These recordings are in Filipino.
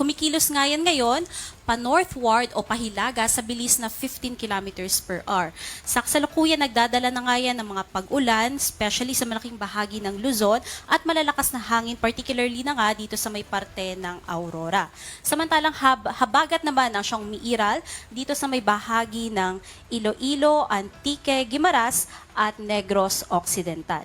kumikilos nga yan ngayon pa-northward o pahilaga sa bilis na 15 kilometers per hour. Sa kasalukuyan, nagdadala na nga yan ng mga pag-ulan, especially sa malaking bahagi ng Luzon, at malalakas na hangin, particularly na nga dito sa may parte ng Aurora. Samantalang habagat naman ang siyang umiiral dito sa may bahagi ng Iloilo, Antique, Guimaras at Negros Occidental.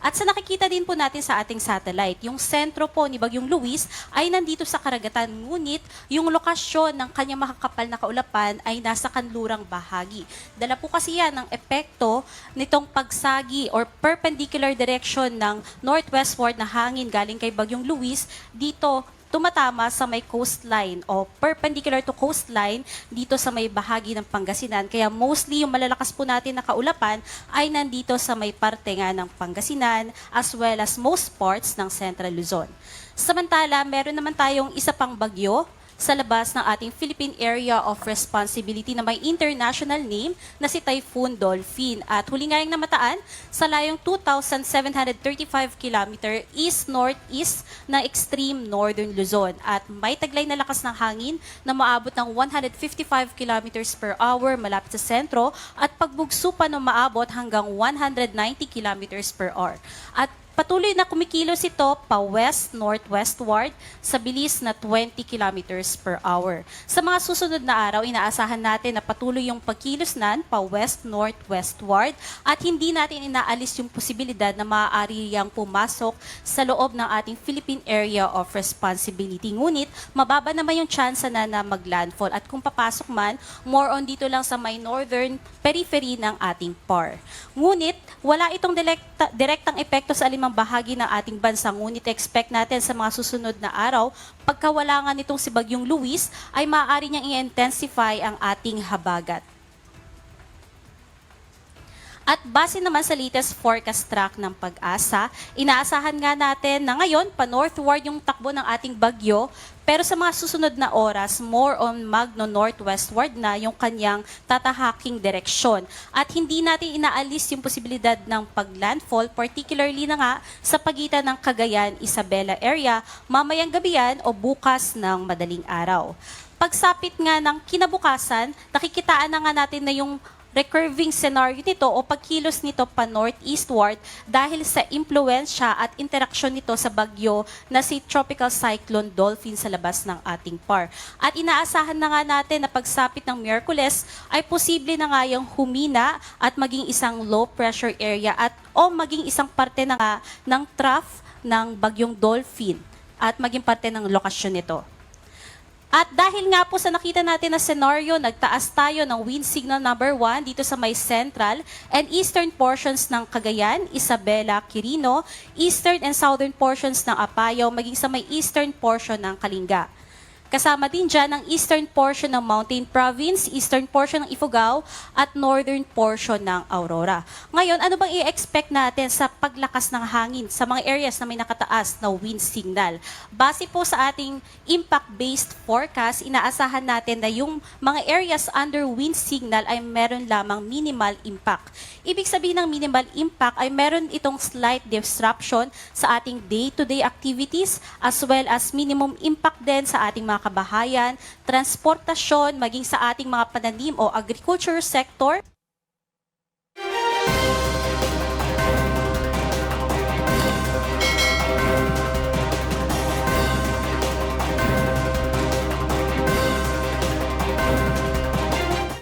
At sa nakikita din po natin sa ating satellite, yung sentro po ni Bagyong Luis ay nandito sa karagatan, ngunit yung lokasyon ng kanyang makakapal na kaulapan ay nasa kanlurang bahagi. Dala po kasi yan ng epekto nitong pagsagi or perpendicular direction ng northwestward na hangin galing kay Bagyong Luis dito tumatama sa may coastline o perpendicular to coastline dito sa may bahagi ng Pangasinan. Kaya mostly yung malalakas po natin na kaulapan ay nandito sa may parte nga ng Pangasinan as well as most parts ng Central Luzon. Samantala, meron naman tayong isa pang bagyo sa labas ng ating Philippine Area of Responsibility na may international name na si Typhoon Dolphin. At huli nga yung namataan sa layong 2,735 km east-northeast na extreme northern Luzon. At may taglay na lakas ng hangin na maabot ng 155 km per hour malapit sa sentro at pagbugso pa na maabot hanggang 190 km per hour. At patuloy na kumikilos ito pa west-northwestward sa bilis na 20 kilometers per hour. Sa mga susunod na araw, inaasahan natin na patuloy yung pagkilos pa west-northwestward at hindi natin inaalis yung posibilidad na maaari yang pumasok sa loob ng ating Philippine Area of Responsibility. Ngunit, mababa naman yung chance na mag-landfall at kung papasok man, more on dito lang sa may northern periphery ng ating PAR. Ngunit, wala itong direktang epekto sa alimang bahagi ng ating bansa. Ngunit expect natin sa mga susunod na araw, pagkawala nga nitong si Bagyong Luis, ay maaari niyang i-intensify ang ating habagat. At base naman sa latest forecast track ng Pag-asa, inaasahan nga natin na ngayon, pa-northward yung takbo ng ating bagyo, pero sa mga susunod na oras, more on magno-northwestward na yung kanyang tatahaking direksyon. At hindi natin inaalis yung posibilidad ng pag-landfall, particularly na nga sa pagitan ng Cagayan, Isabela area, mamayang gabi yan o bukas ng madaling araw. Pagsapit nga ng kinabukasan, nakikitaan na nga natin na yung recurving scenario nito o pagkilos nito pa northeastward dahil sa impluensya at interaksyon nito sa bagyo na si Tropical Cyclone Dolphin sa labas ng ating PAR. At inaasahan na nga natin na pagsapit ng Miyerkules ay posible na nga yung humina at maging isang low pressure area at o maging isang parte na ng trough ng bagyong Dolphin at maging parte ng lokasyon nito. At dahil nga po sa nakita natin na senaryo, nagtaas tayo ng wind signal number 1 dito sa may central and eastern portions ng Cagayan, Isabela, Quirino, eastern and southern portions ng Apayao, maging sa may eastern portion ng Kalinga. Kasama din dyan ang eastern portion ng Mountain Province, eastern portion ng Ifugao, at northern portion ng Aurora. Ngayon, ano bang i-expect natin sa paglakas ng hangin sa mga areas na may nakataas na wind signal? Base po sa ating impact-based forecast, inaasahan natin na yung mga areas under wind signal ay meron lamang minimal impact. Ibig sabihin ng minimal impact ay meron itong slight disruption sa ating day-to-day activities as well as minimum impact din sa ating mga kabahayan, transportasyon, maging sa ating mga pananim o agriculture sector.